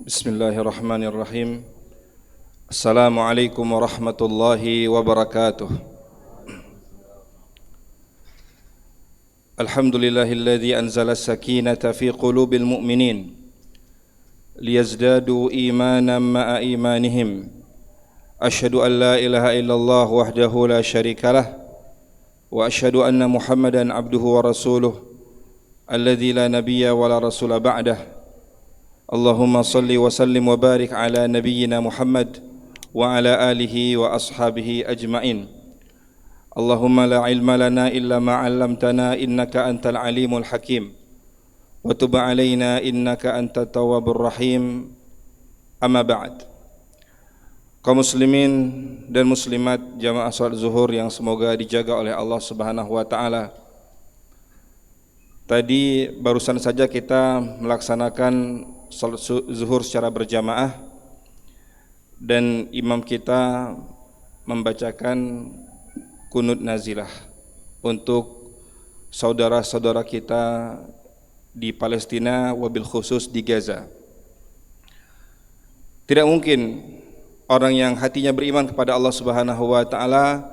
Bismillahirrahmanirrahim. Assalamualaikum warahmatullahi wabarakatuh. Alhamdulillahilladzi anzala as-sakinata fi qulubil mu'minin liyazdadu imanan ma'a imanihim. Asyhadu an la ilaha illallah wahdahu la syarikalah wa asyhadu anna Muhammadan abduhu wa rasuluh alladzi la nabiyya wa la rasula ba'dah. Allahumma salli wa sallim wa barik ala nabiyyina Muhammad wa ala alihi wa ashabihi ajma'in. Allahumma la ilma lana illa ma 'allamtana innaka antal alimul hakim wa tub 'alaina innaka antat tawwabur rahim. Amma ba'd. Kaum muslimin dan muslimat jamaah salat zuhur yang semoga dijaga oleh Allah Subhanahu wa taala. Tadi barusan saja kita melaksanakan salat zuhur secara berjamaah dan imam kita membacakan kunut nazilah untuk saudara-saudara kita di Palestina wabil khusus di Gaza. Tidak mungkin orang yang hatinya beriman kepada Allah Subhanahu wa taala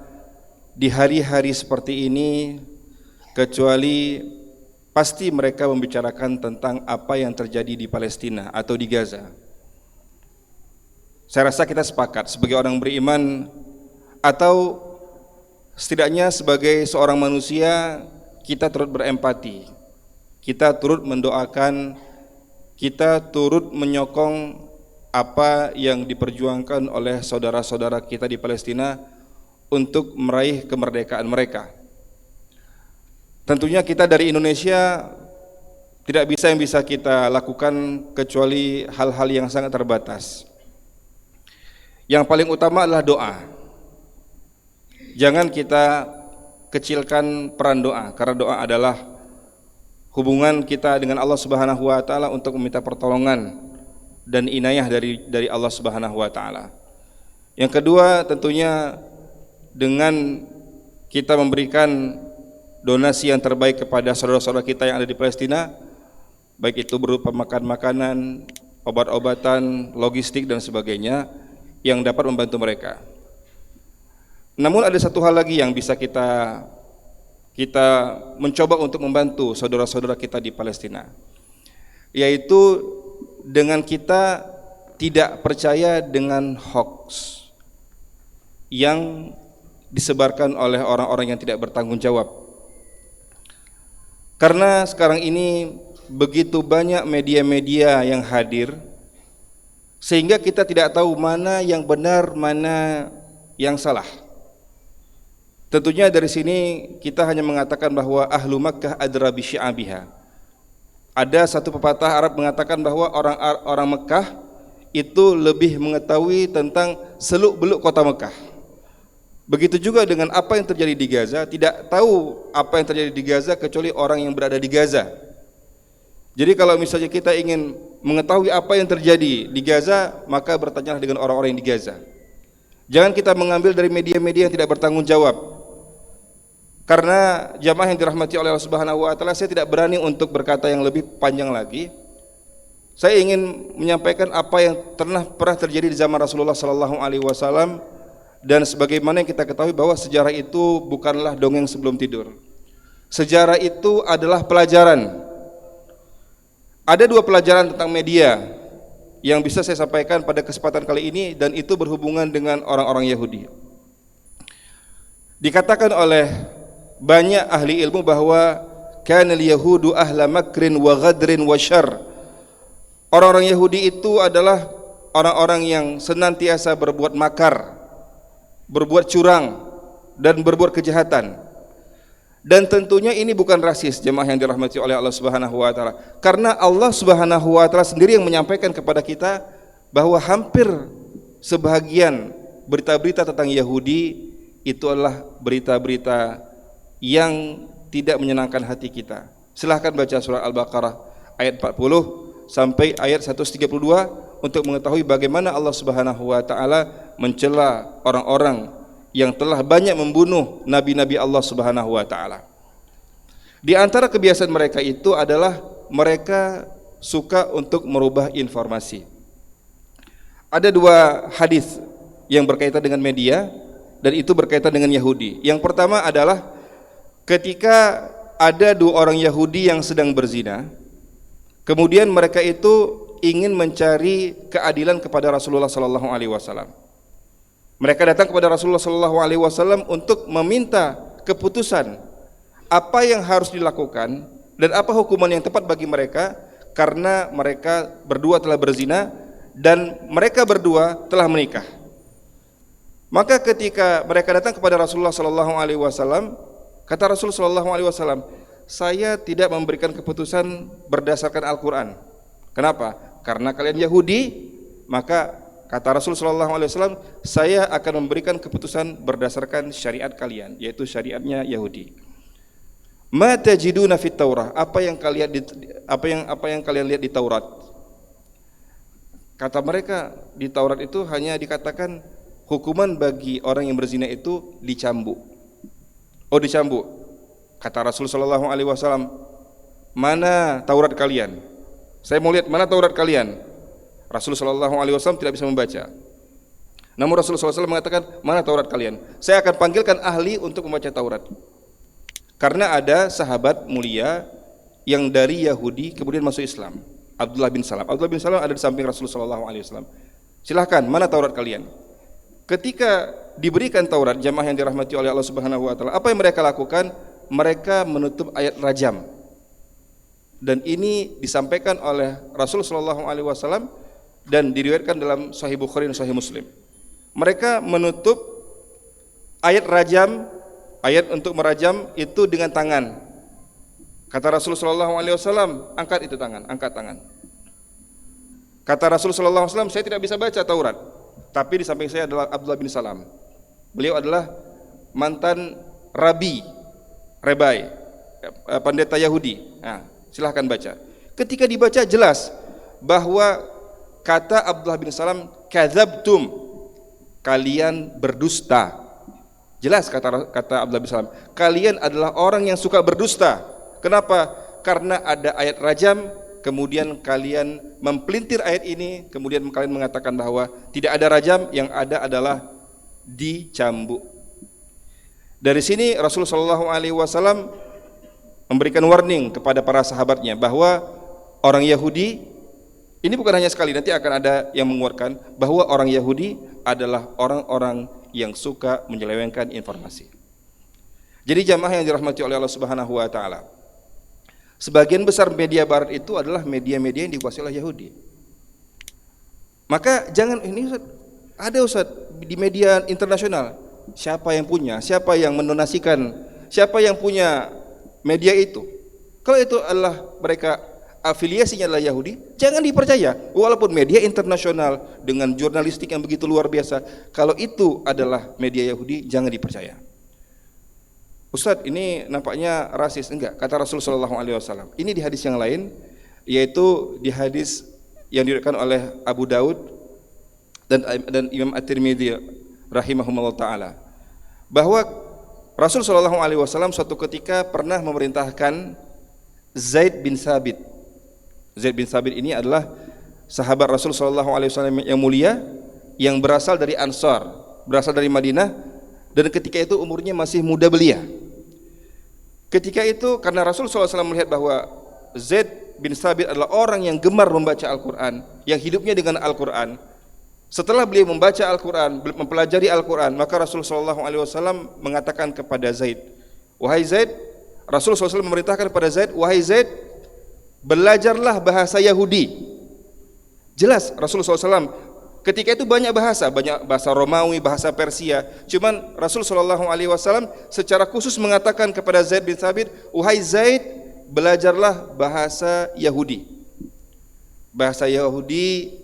di hari-hari seperti ini kecuali pasti mereka membicarakan tentang apa yang terjadi di Palestina atau di Gaza. Saya rasa kita sepakat sebagai orang beriman atau setidaknya sebagai seorang manusia kita turut berempati, kita turut mendoakan, kita turut menyokong apa yang diperjuangkan oleh saudara-saudara kita di Palestina untuk meraih kemerdekaan mereka. Tentunya kita dari Indonesia tidak bisa yang bisa kita lakukan kecuali hal-hal yang sangat terbatas. Yang paling utama adalah doa. Jangan kita kecilkan peran doa, karena doa adalah hubungan kita dengan Allah Subhanahu wa taala untuk meminta pertolongan dan inayah dari Allah Subhanahu wa taala. Yang kedua tentunya dengan kita memberikan donasi yang terbaik kepada saudara-saudara kita yang ada di Palestina, baik itu berupa makanan, obat-obatan, logistik dan sebagainya yang dapat membantu mereka. Namun ada satu hal lagi yang bisa kita mencoba untuk membantu saudara-saudara kita di Palestina, yaitu dengan kita tidak percaya dengan hoax yang disebarkan oleh orang-orang yang tidak bertanggung jawab. Karena sekarang ini begitu banyak media-media yang hadir sehingga kita tidak tahu mana yang benar, mana yang salah. Tentunya dari sini kita hanya mengatakan bahwa ahlu Makkah adra bi syi'abiha. Ada satu pepatah Arab mengatakan bahwa orang Mekah itu lebih mengetahui tentang seluk-beluk kota Mekah. Begitu juga dengan apa yang terjadi di Gaza, tidak tahu apa yang terjadi di Gaza kecuali orang yang berada di Gaza. Jadi kalau misalnya kita ingin mengetahui apa yang terjadi di Gaza, maka bertanyalah dengan orang-orang yang di Gaza. Jangan kita mengambil dari media-media yang tidak bertanggung jawab. Karena jamaah yang dirahmati oleh Allah Subhanahu wa taala, saya tidak berani untuk berkata yang lebih panjang lagi. Saya ingin menyampaikan apa yang pernah terjadi di zaman Rasulullah sallallahu alaihi wasallam. Dan sebagaimana yang kita ketahui bahwa sejarah itu bukanlah dongeng sebelum tidur. Sejarah itu adalah pelajaran. Ada dua pelajaran tentang media yang bisa saya sampaikan pada kesempatan kali ini, dan itu berhubungan dengan orang-orang Yahudi. Dikatakan oleh banyak ahli ilmu bahwa kanal yahudu ahla makrin wa ghadrin wa syarr. Orang-orang Yahudi itu adalah orang-orang yang senantiasa berbuat makar, berbuat curang dan berbuat kejahatan. Dan tentunya ini bukan rasis, jemaah yang dirahmati oleh Allah Subhanahu wa taala. Karena Allah Subhanahu wa taala sendiri yang menyampaikan kepada kita bahwa hampir sebahagian berita-berita tentang Yahudi itu adalah berita-berita yang tidak menyenangkan hati kita. Silahkan baca surah Al-Baqarah ayat 40 sampai ayat 132 untuk mengetahui bagaimana Allah Subhanahu wa taala mencela orang-orang yang telah banyak membunuh nabi-nabi Allah Subhanahu wa taala. Di antara kebiasaan mereka itu adalah mereka suka untuk merubah informasi. ada dua hadis yang berkaitan dengan media dan itu berkaitan dengan Yahudi. Yang pertama adalah ketika ada dua orang Yahudi yang sedang berzina, kemudian mereka itu ingin mencari keadilan kepada Rasulullah sallallahu alaihi wasallam. Mereka datang kepada Rasulullah sallallahu alaihi wasallam untuk meminta keputusan apa yang harus dilakukan dan apa hukuman yang tepat bagi mereka karena mereka berdua telah berzina dan mereka berdua telah menikah. Maka ketika mereka datang kepada Rasulullah sallallahu alaihi wasallam, kata Rasulullah sallallahu alaihi wasallam, "Saya tidak memberikan keputusan berdasarkan Al-Qur'an." Kenapa? Karena kalian Yahudi, maka kata Rasulullah sallallahu alaihi wasallam, "Saya akan memberikan keputusan berdasarkan syariat kalian, yaitu syariatnya Yahudi." Ma tajiduna fit Taurah? Apa yang kalian lihat di Taurat? Kata mereka, di Taurat itu hanya dikatakan hukuman bagi orang yang berzina itu dicambuk. Oh, dicambuk. Kata Rasul sallallahu alaihi wasallam, "Mana Taurat kalian? Saya mau lihat mana Taurat kalian." Rasul sallallahu alaihi wasallam tidak bisa membaca. Namun Rasul sallallahu alaihi wasallam mengatakan, "Mana Taurat kalian? Saya akan panggilkan ahli untuk membaca Taurat." Karena ada sahabat mulia yang dari Yahudi kemudian masuk Islam, Abdullah bin Salam. Abdullah bin Salam ada di samping Rasul sallallahu alaihi wasallam. Silahkan, mana Taurat kalian? Ketika diberikan Taurat, jamaah yang dirahmati oleh Allah Subhanahu wa taala, apa yang mereka lakukan? Mereka menutup ayat rajam. Dan ini disampaikan oleh Rasul sallallahu alaihi wasallam dan diriwayatkan dalam Sahih Bukhari dan Sahih Muslim. Mereka menutup ayat rajam, ayat untuk merajam itu dengan tangan. Kata Rasul sallallahu alaihi wasallam, angkat itu tangan, angkat tangan. Kata Rasul sallallahu alaihi wasallam, saya tidak bisa baca Taurat, tapi di samping saya adalah Abdullah bin Salam. Beliau adalah mantan rebai, pendeta Yahudi. Nah, silahkan baca. Ketika dibaca jelas bahwa kata Abdullah bin Salam, kadzabtum, kalian berdusta. Jelas kata Abdullah bin Salam, kalian adalah orang yang suka berdusta. Kenapa? Karena ada ayat rajam, kemudian kalian mempelintir ayat ini, kemudian kalian mengatakan bahwa tidak ada rajam, yang ada adalah dicambuk. Dari sini Rasulullah sallallahu alaihi wasallam memberikan warning kepada para sahabatnya bahwa orang Yahudi ini bukan hanya sekali, nanti akan ada yang menguatkan bahwa orang Yahudi adalah orang-orang yang suka menyelewengkan informasi. Jadi jamaah yang dirahmati oleh Allah Subhanahu wa taala, sebagian besar media barat itu adalah media-media yang dikuasai oleh Yahudi. Maka jangan ini Ustaz di media internasional, siapa yang punya, siapa yang mendonasikan, siapa yang punya media itu. Kalau itu adalah mereka afiliasinya adalah Yahudi, jangan dipercaya. Walaupun media internasional dengan jurnalistik yang begitu luar biasa, kalau itu adalah media Yahudi, jangan dipercaya. Ustaz, ini nampaknya rasis. Enggak, kata Rasulullah sallallahu alaihi wasallam. Ini di hadis yang lain, yaitu di hadis yang diriwayatkan oleh Abu Daud dan Imam At-Tirmidzi rahimahumullah taala, bahwa Rasul sallallahu alaihi wasallam suatu ketika pernah memerintahkan Zaid bin Sabit. Zaid bin Sabit ini adalah sahabat Rasul sallallahu alaihi wasallam yang mulia, yang berasal dari Ansar, berasal dari Madinah, dan ketika itu umurnya masih muda belia. Ketika itu karena Rasul sallallahu alaihi wasallam melihat bahwa Zaid bin Sabit adalah orang yang gemar membaca Al-Qur'an, yang hidupnya dengan Al-Qur'an. Setelah beliau membaca Al-Qur'an, mempelajari Al-Qur'an, maka Rasul sallallahu alaihi wasallam mengatakan kepada Zaid, "Wahai Zaid," Rasul sallallahu alaihi wasallam memerintahkan kepada Zaid, "Wahai Zaid, belajarlah bahasa Yahudi." Jelas Rasulullah SAW ketika itu banyak bahasa Romawi, bahasa Persia. Cuman Rasul SAW secara khusus mengatakan kepada Zaid bin Sabit, "Wahai Zaid, belajarlah bahasa Yahudi." Bahasa Yahudi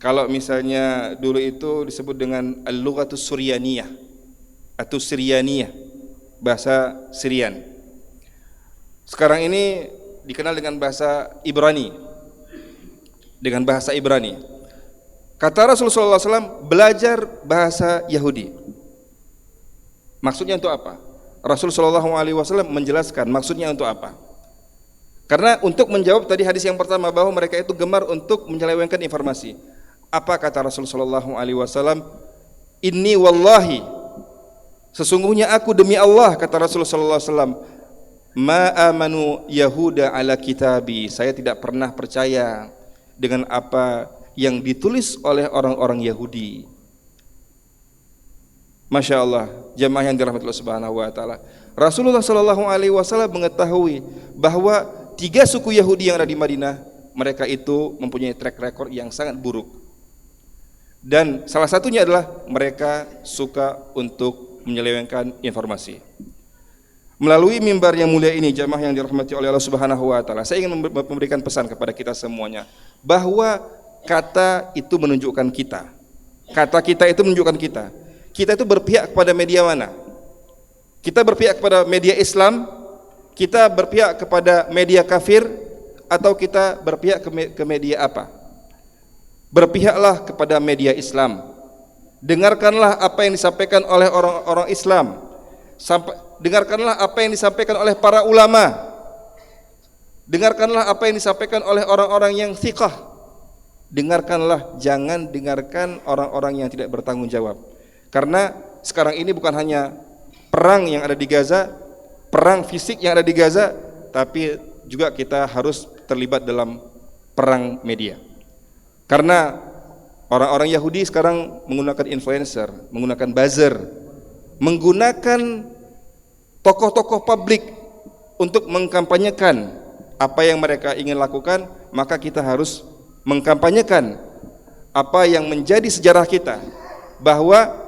kalau misalnya dulu itu disebut dengan al-lughatus suryaniyah atau Siryaniyah, bahasa Syrian. Sekarang ini dikenal dengan bahasa Ibrani. Dengan bahasa Ibrani. Kata Rasulullah SAW, belajar bahasa Yahudi. Maksudnya untuk apa? Rasulullah SAW menjelaskan maksudnya untuk apa. Karena untuk menjawab tadi hadis yang pertama bahwa mereka itu gemar untuk menyelewengkan informasi. Apa kata Rasulullah SAW? Inni wallahi, sesungguhnya aku demi Allah, kata Rasulullah SAW, ma amanu Yahuda ala kitabi, saya tidak pernah percaya dengan apa yang ditulis oleh orang-orang Yahudi. Masya Allah, jamaah yang dirahmati Allah Subhanahu wa Ta'ala. Rasulullah SAW mengetahui bahwa 3 suku Yahudi yang ada di Madinah, mereka itu mempunyai track record yang sangat buruk. Dan salah satunya adalah mereka suka untuk menyelewengkan informasi. Melalui mimbar yang mulia ini, jamaah yang dirahmati oleh Allah Subhanahu wa Ta'ala, saya ingin memberikan pesan kepada kita semuanya bahwa kata itu menunjukkan kita. Kata kita itu menunjukkan kita. Kita itu berpihak kepada media mana? Kita berpihak kepada media Islam, kita berpihak kepada media kafir, atau kita berpihak ke media apa? Berpihaklah kepada media Islam. Dengarkanlah apa yang disampaikan oleh orang-orang Islam. Dengarkanlah apa yang disampaikan oleh para ulama. Dengarkanlah apa yang disampaikan oleh orang-orang yang thiqah. Dengarkanlah, jangan dengarkan orang-orang yang tidak bertanggung jawab. Karena sekarang ini bukan hanya perang yang ada di Gaza, perang fisik yang ada di Gaza, tapi juga kita harus terlibat dalam perang media. Karena orang-orang Yahudi sekarang menggunakan influencer, menggunakan buzzer, menggunakan tokoh-tokoh publik untuk mengkampanyekan apa yang mereka ingin lakukan, maka kita harus mengkampanyekan apa yang menjadi sejarah kita, bahwa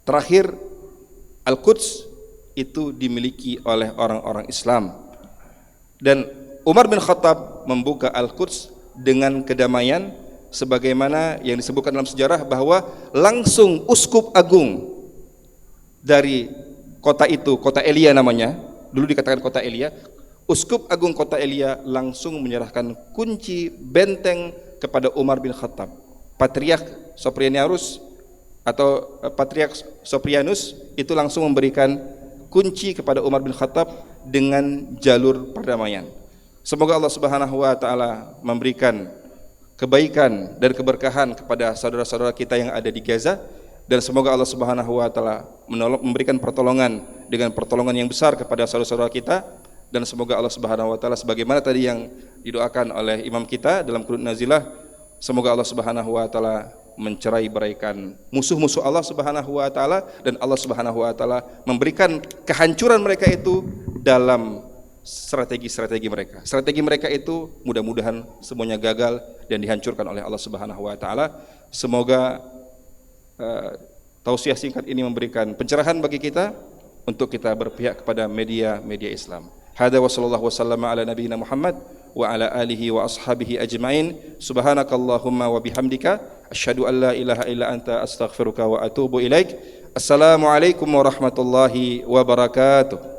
terakhir Al-Quds itu dimiliki oleh orang-orang Islam, dan Umar bin Khattab membuka Al-Quds dengan kedamaian, sebagaimana yang disebutkan dalam sejarah bahwa langsung uskup agung dari kota itu, kota Elia namanya, dulu dikatakan kota Elia, uskup agung kota Elia langsung menyerahkan kunci benteng kepada Umar bin Khattab. Patriark Soprianus atau Patriark Soprianus itu langsung memberikan kunci kepada Umar bin Khattab dengan jalur perdamaian. Semoga Allah Subhanahu wa Ta'ala memberikan kebaikan dan keberkahan kepada saudara-saudara kita yang ada di Gaza, dan semoga Allah Subhanahu wa Ta'ala memberikan pertolongan dengan pertolongan yang besar kepada saudara-saudara kita, dan semoga Allah Subhanahu wa Ta'ala sebagaimana tadi yang didoakan oleh imam kita dalam Qunut Nazilah, semoga Allah Subhanahu wa Ta'ala mencerai beraikan musuh-musuh Allah Subhanahu wa Ta'ala, dan Allah Subhanahu wa Ta'ala memberikan kehancuran mereka itu dalam strategi-strategi mereka. Strategi mereka itu mudah-mudahan semuanya gagal dan dihancurkan oleh Allah Subhanahu wa Ta'ala. Semoga tausiah singkat ini memberikan pencerahan bagi kita untuk kita berpihak kepada media-media Islam. Hada wa sallallahu wasallama ala nabiyina Muhammad wa ala alihi wa ashabihi ajma'in. Subhanakallahumma wa bihamdika asyhadu an la ilaha illa anta astaghfiruka wa atubu ilaik. Assalamualaikum warahmatullahi wabarakatuh.